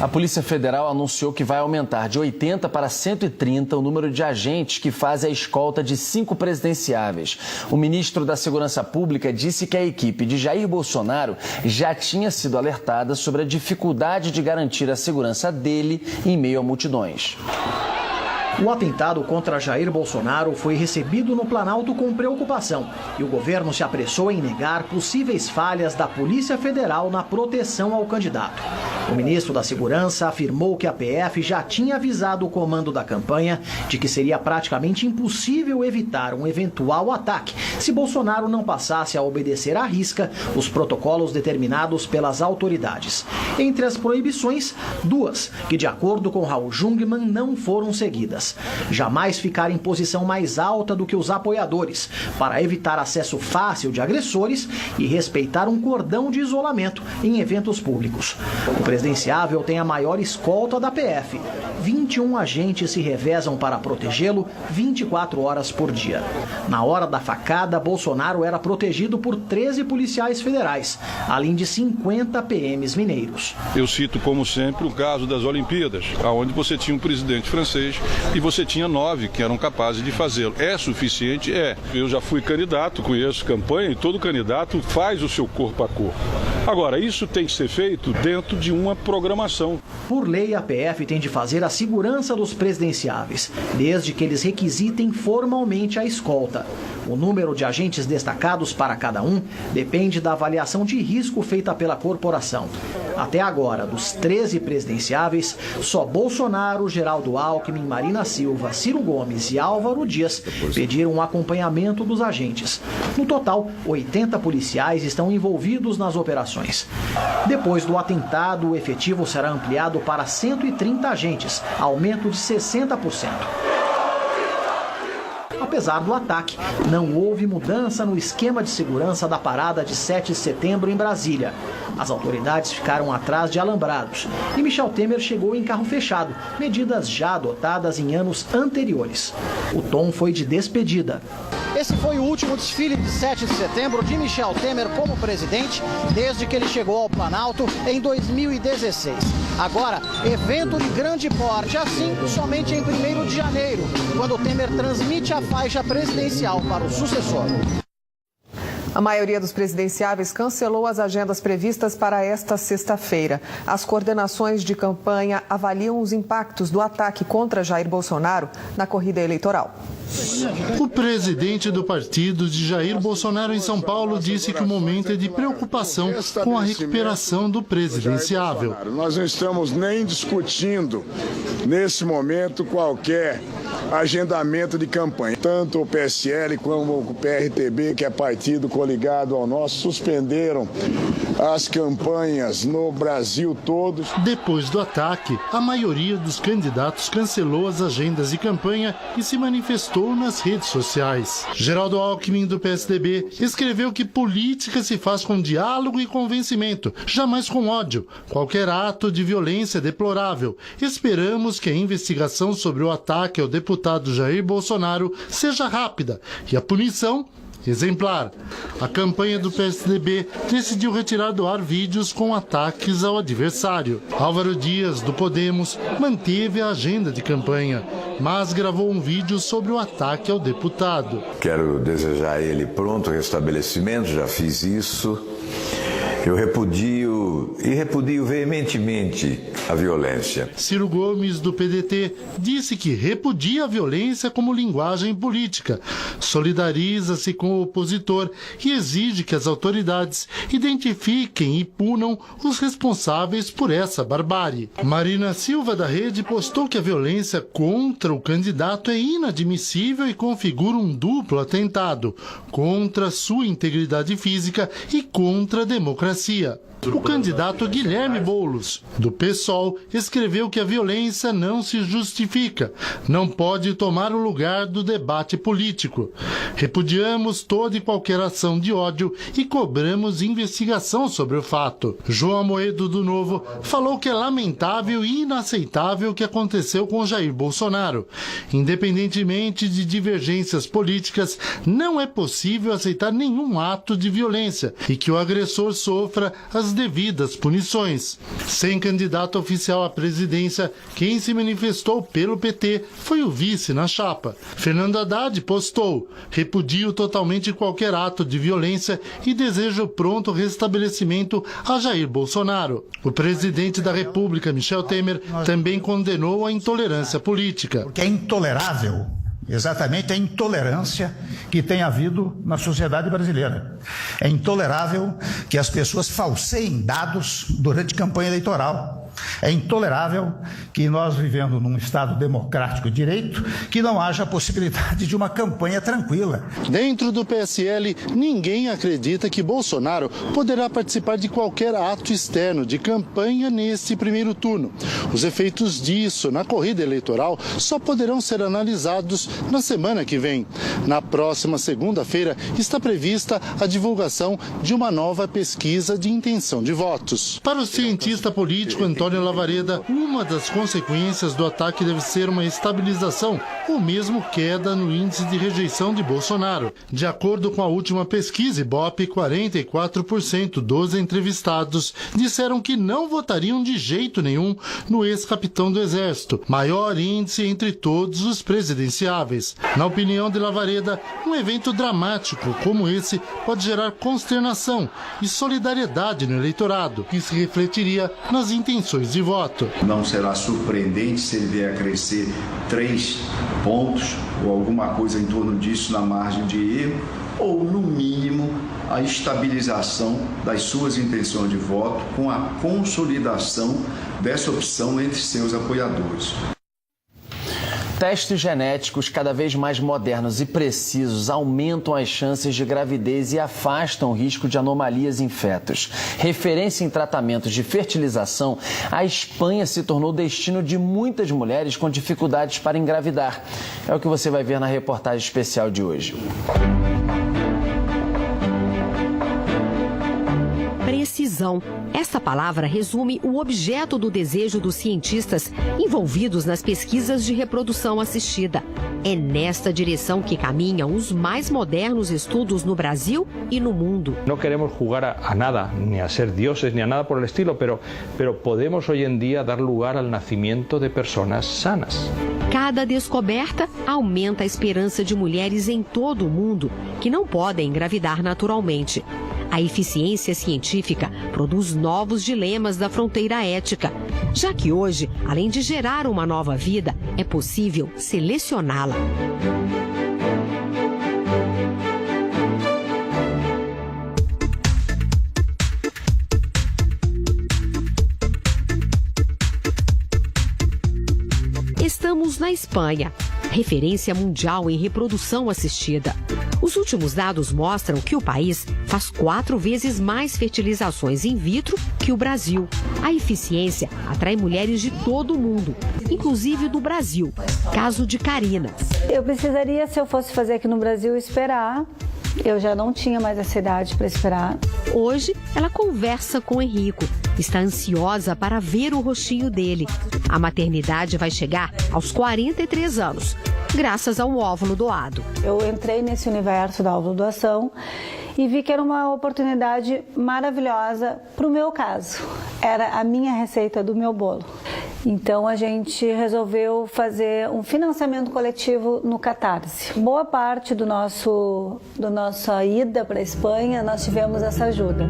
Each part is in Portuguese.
A Polícia Federal anunciou que vai aumentar de 80 para 130 o número de agentes que fazem a escolta de 5 presidenciáveis. O ministro da Segurança Pública disse que a equipe de Jair Bolsonaro já tinha sido alertada sobre a dificuldade de garantir a segurança dele em meio a multidões. O atentado contra Jair Bolsonaro foi recebido no Planalto com preocupação e o governo se apressou em negar possíveis falhas da Polícia Federal na proteção ao candidato. O ministro da Segurança afirmou que a PF já tinha avisado o comando da campanha de que seria praticamente impossível evitar um eventual ataque se Bolsonaro não passasse a obedecer à risca os protocolos determinados pelas autoridades. Entre as proibições, 2, que de acordo com Raul Jungmann não foram seguidas. Jamais ficar em posição mais alta do que os apoiadores, para evitar acesso fácil de agressores e respeitar um cordão de isolamento em eventos públicos. O presidenciável tem a maior escolta da PF. 21 agentes se revezam para protegê-lo 24 horas por dia. Na hora da facada, Bolsonaro era protegido por 13 policiais federais, além de 50 PMs mineiros. Eu cito, como sempre, o caso das Olimpíadas, onde você tinha um presidente francês e você tinha 9 que eram capazes de fazê-lo. É suficiente? É. Eu já fui candidato, conheço campanha e todo candidato faz o seu corpo a corpo. Agora, isso tem que ser feito dentro de uma programação. Por lei, a PF tem de fazer a segurança dos presidenciáveis, desde que eles requisitem formalmente a escolta. O número de agentes destacados para cada um depende da avaliação de risco feita pela corporação. Até agora, dos 13 presidenciáveis, só Bolsonaro, Geraldo Alckmin, Marina Silva, Ciro Gomes e Álvaro Dias pediram um acompanhamento dos agentes. No total, 80 policiais estão envolvidos nas operações. Depois do atentado, o efetivo será ampliado para 130 agentes, aumento de 60%. Apesar do ataque, não houve mudança no esquema de segurança da parada de 7 de setembro em Brasília. As autoridades ficaram atrás de alambrados e Michel Temer chegou em carro fechado, medidas já adotadas em anos anteriores. O tom foi de despedida. Esse foi o último desfile de 7 de setembro de Michel Temer como presidente, desde que ele chegou ao Planalto em 2016. Agora, evento de grande porte, assim somente em 1º de janeiro, quando Temer transmite a faixa presidencial para o sucessor. A maioria dos presidenciáveis cancelou as agendas previstas para esta sexta-feira. As coordenações de campanha avaliam os impactos do ataque contra Jair Bolsonaro na corrida eleitoral. O presidente do partido de Jair Bolsonaro em São Paulo disse que o momento é de preocupação com a recuperação do presidenciável. Nós não estamos nem discutindo, nesse momento, qualquer agendamento de campanha. Tanto o PSL como o PRTB, que é partido coligado ao nosso, suspenderam as campanhas no Brasil todo. Depois do ataque, a maioria dos candidatos cancelou as agendas de campanha e se manifestou nas redes sociais. Geraldo Alckmin, do PSDB, escreveu que política se faz com diálogo e convencimento, jamais com ódio. Qualquer ato de violência é deplorável. Esperamos que a investigação sobre o ataque ao deputado Jair Bolsonaro seja rápida e a punição exemplar. A campanha do PSDB decidiu retirar do ar vídeos com ataques ao adversário. Álvaro Dias, do Podemos, manteve a agenda de campanha, mas gravou um vídeo sobre o ataque ao deputado. Quero desejar a ele pronto restabelecimento, já fiz isso. Eu repudio veementemente a violência. Ciro Gomes, do PDT, disse que repudia a violência como linguagem política, solidariza-se com o opositor e exige que as autoridades identifiquem e punam os responsáveis por essa barbárie. Marina Silva, da Rede, postou que a violência contra o candidato é inadmissível e configura um duplo atentado contra sua integridade física e contra a democracia. O candidato Guilherme Boulos, do PSOL, escreveu que a violência não se justifica, não pode tomar o lugar do debate político. Repudiamos toda e qualquer ação de ódio e cobramos investigação sobre o fato. João Amoedo, do Novo, falou que é lamentável e inaceitável o que aconteceu com Jair Bolsonaro. Independentemente de divergências políticas, não é possível aceitar nenhum ato de violência e que o agressor sofra sofra as devidas punições. Sem candidato oficial à presidência, quem se manifestou pelo PT foi o vice na chapa. Fernando Haddad postou: repudio totalmente qualquer ato de violência e desejo pronto restabelecimento a Jair Bolsonaro. O presidente da República, Michel Temer, também condenou a intolerância política. Porque é intolerável, exatamente a intolerância que tem havido na sociedade brasileira. É intolerável que as pessoas falseiem dados durante campanha eleitoral. É intolerável que nós, vivendo num Estado democrático de direito, que não haja a possibilidade de uma campanha tranquila. Dentro do PSL, ninguém acredita que Bolsonaro poderá participar de qualquer ato externo de campanha neste primeiro turno. Os efeitos disso na corrida eleitoral só poderão ser analisados na semana que vem. Na próxima segunda-feira está prevista a divulgação de uma nova pesquisa de intenção de votos. Para o cientista político Antônio Lavareda, uma das consequências do ataque deve ser uma estabilização ou mesmo queda no índice de rejeição de Bolsonaro. De acordo com a última pesquisa Ibope, 44% dos entrevistados disseram que não votariam de jeito nenhum no ex-capitão do Exército, maior índice entre todos os presidenciáveis. Na opinião de Lavareda, um evento dramático como esse pode gerar consternação e solidariedade no eleitorado, que se refletiria nas intenções de voto. Não será surpreendente se ele vier a crescer 3 pontos ou alguma coisa em torno disso na margem de erro, ou no mínimo a estabilização das suas intenções de voto com a consolidação dessa opção entre seus apoiadores. Testes genéticos cada vez mais modernos e precisos aumentam as chances de gravidez e afastam o risco de anomalias em fetos. Referência em tratamentos de fertilização, a Espanha se tornou destino de muitas mulheres com dificuldades para engravidar. É o que você vai ver na reportagem especial de hoje. Precisão. Essa palavra resume o objeto do desejo dos cientistas envolvidos nas pesquisas de reprodução assistida. É nesta direção que caminham os mais modernos estudos no Brasil e no mundo. Não queremos jugar a nada, nem a ser dioses, nem a nada por el estilo, pero podemos hoy en día dar lugar al nacimiento de personas sanas. Cada descoberta aumenta a esperança de mulheres em todo o mundo que não podem engravidar naturalmente. A eficiência científica produz novos dilemas da fronteira ética, já que hoje, além de gerar uma nova vida, é possível selecioná-la. Estamos na Espanha, referência mundial em reprodução assistida. Os últimos dados mostram que o país faz 4 vezes mais fertilizações in vitro que o Brasil. A eficiência atrai mulheres de todo o mundo, inclusive do Brasil. Caso de Karina. Eu precisaria, se eu fosse fazer aqui no Brasil, esperar. Eu já não tinha mais essa idade para esperar. Hoje, ela conversa com Henrico. Está ansiosa para ver o rostinho dele. A maternidade vai chegar aos 43 anos, graças ao óvulo doado. Eu entrei nesse universo da óvulo doação e vi que era uma oportunidade maravilhosa para o meu caso. Era a minha receita do meu bolo. Então a gente resolveu fazer um financiamento coletivo no Catarse. Boa parte do nossa ida para a Espanha nós tivemos essa ajuda.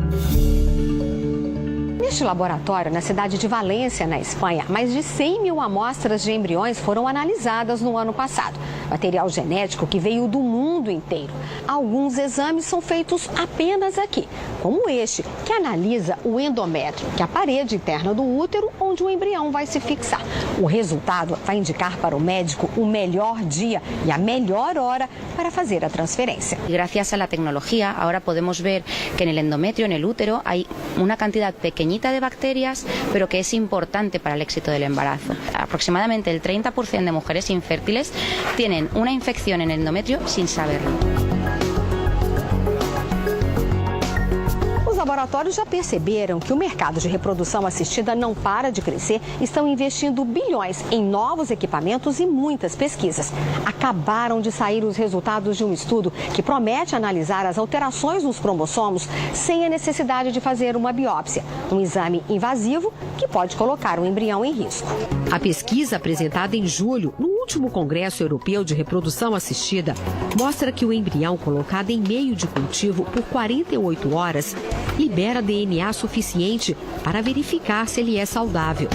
Neste laboratório, na cidade de Valência, na Espanha, mais de 100 mil amostras de embriões foram analisadas no ano passado. Material genético que veio do mundo inteiro. Alguns exames são feitos apenas aqui, como este, que analisa o endométrio, que é a parede interna do útero onde o embrião vai se fixar. O resultado vai indicar para o médico o melhor dia e a melhor hora para fazer a transferência. Gracias a la tecnología, ahora podemos ver que en el endometrio, en el útero, hay una cantidad pequeñita de bacterias, pero que es importante para el éxito del embarazo. Aproximadamente el 30% de mujeres infértiles tienen una infección en el endometrio sin saberlo. Os laboratórios já perceberam que o mercado de reprodução assistida não para de crescer, estão investindo bilhões em novos equipamentos e muitas pesquisas. Acabaram de sair os resultados de um estudo que promete analisar as alterações nos cromossomos sem a necessidade de fazer uma biópsia, um exame invasivo que pode colocar o embrião em risco. A pesquisa apresentada em julho no último Congresso Europeu de Reprodução Assistida mostra que o embrião colocado em meio de cultivo por 48 horas libera DNA suficiente para verificar se ele é saudável.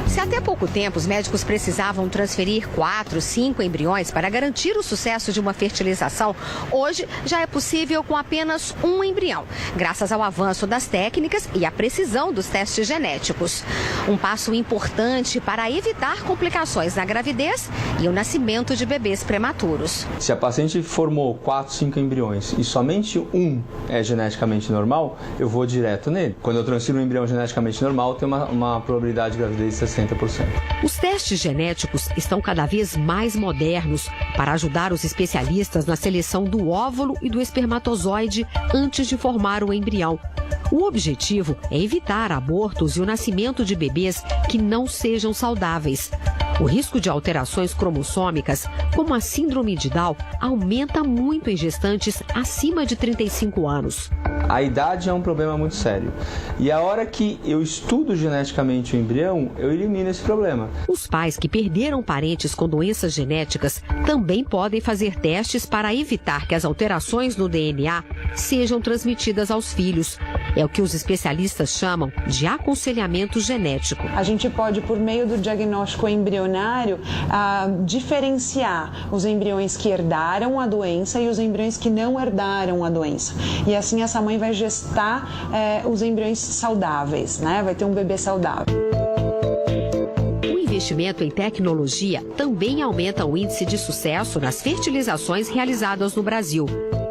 Se até pouco tempo os médicos precisavam transferir 4, 5 embriões para garantir o sucesso de uma fertilização, hoje já é possível com apenas um embrião, graças ao avanço das técnicas e à precisão dos testes genéticos. Um passo importante para evitar complicações na gravidez e o nascimento de bebês prematuros. Se a paciente formou 4, 5 embriões e somente um é geneticamente normal, eu vou direto nele. Quando eu transfiro um embrião geneticamente normal, tem uma probabilidade de gravidez de 60%. Os testes genéticos estão cada vez mais modernos para ajudar os especialistas na seleção do óvulo e do espermatozoide antes de formar o embrião. O objetivo é evitar abortos e o nascimento de bebês que não sejam saudáveis. O risco de alterações cromossômicas, como a síndrome de Down, aumenta muito em gestantes acima de 35 anos. A idade é um problema muito sério. E a hora que eu estudo geneticamente o embrião, eu elimino esse problema. Os pais que perderam parentes com doenças genéticas também podem fazer testes para evitar que as alterações no DNA sejam transmitidas aos filhos. É o que os especialistas chamam de aconselhamento genético. A gente pode, por meio do diagnóstico embrionário, diferenciar os embriões que herdaram a doença e os embriões que não herdaram a doença. E assim essa mãe vai gestar os embriões saudáveis, né? Vai ter um bebê saudável. O investimento em tecnologia também aumenta o índice de sucesso nas fertilizações realizadas no Brasil.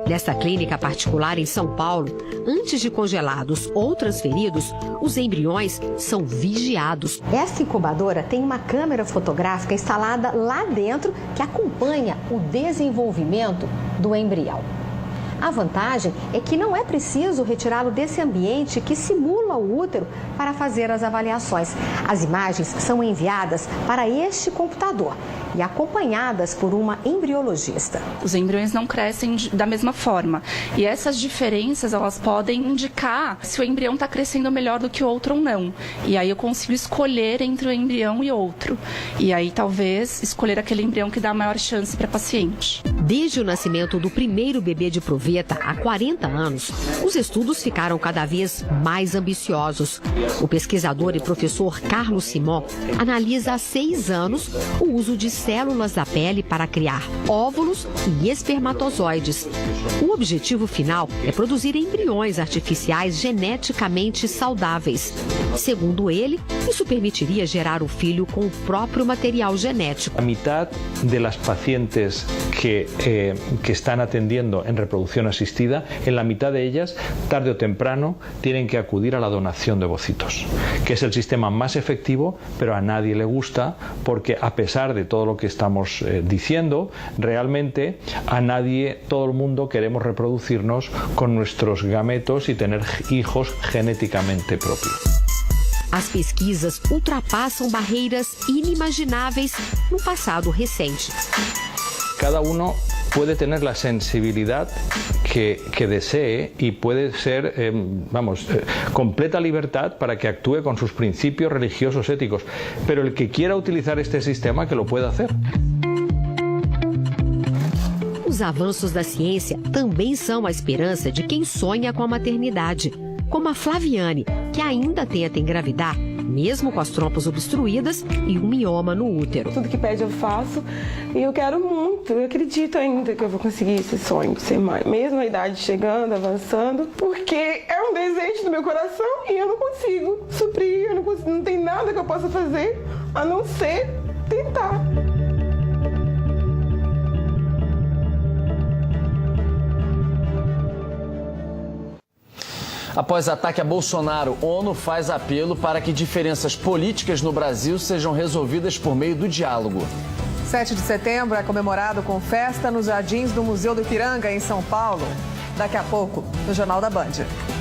Nesta clínica particular em São Paulo, antes de congelados ou transferidos, os embriões são vigiados. Esta incubadora tem uma câmera fotográfica instalada lá dentro que acompanha o desenvolvimento do embrião. A vantagem é que não é preciso retirá-lo desse ambiente que simula o útero para fazer as avaliações. As imagens são enviadas para este computador e acompanhadas por uma embriologista. Os embriões não crescem da mesma forma e essas diferenças elas podem indicar se o embrião está crescendo melhor do que o outro ou não. E aí eu consigo escolher entre um embrião e outro. E aí talvez escolher aquele embrião que dá a maior chance para a paciente. Desde o nascimento do primeiro bebê de proveta há 40 anos, os estudos ficaram cada vez mais ambiciosos. O pesquisador e professor Carlos Simon analisa há 6 anos o uso de células da pele para criar óvulos e espermatozoides. O objetivo final é produzir embriões artificiais geneticamente saudáveis. Segundo ele, isso permitiria gerar o filho com o próprio material genético. A mitad de las pacientes que están atendiendo en reproducción asistida, en la mitad de ellas, tarde o temprano, tienen que acudir a la donación de ovocitos, que es el sistema más efectivo, pero a nadie le gusta, porque a pesar de todo lo que estamos diciendo, realmente a nadie, todo el mundo queremos reproducirnos con nuestros gametos y tener hijos genéticamente propios. As pesquisas ultrapassam barreiras inimagináveis no passado recente. Cada uno puede tener la sensibilidad que desee y puede ser, completa libertad para que actúe con sus principios religiosos éticos. Pero el que quiera utilizar este sistema, que lo pueda hacer. Os avanços da ciência também são a esperança de quem sonha com a maternidade, como a Flaviane, que ainda tenta engravidar, mesmo com as trompas obstruídas e um mioma no útero. Tudo que pede eu faço e eu quero muito, eu acredito ainda que eu vou conseguir esse sonho de ser mãe, mesmo a idade chegando, avançando, porque é um desejo do meu coração e eu não consigo suprir, não tem nada que eu possa fazer a não ser tentar. Após ataque a Bolsonaro, ONU faz apelo para que diferenças políticas no Brasil sejam resolvidas por meio do diálogo. 7 de setembro é comemorado com festa nos jardins do Museu do Ipiranga, em São Paulo. daqui a pouco, no Jornal da Band.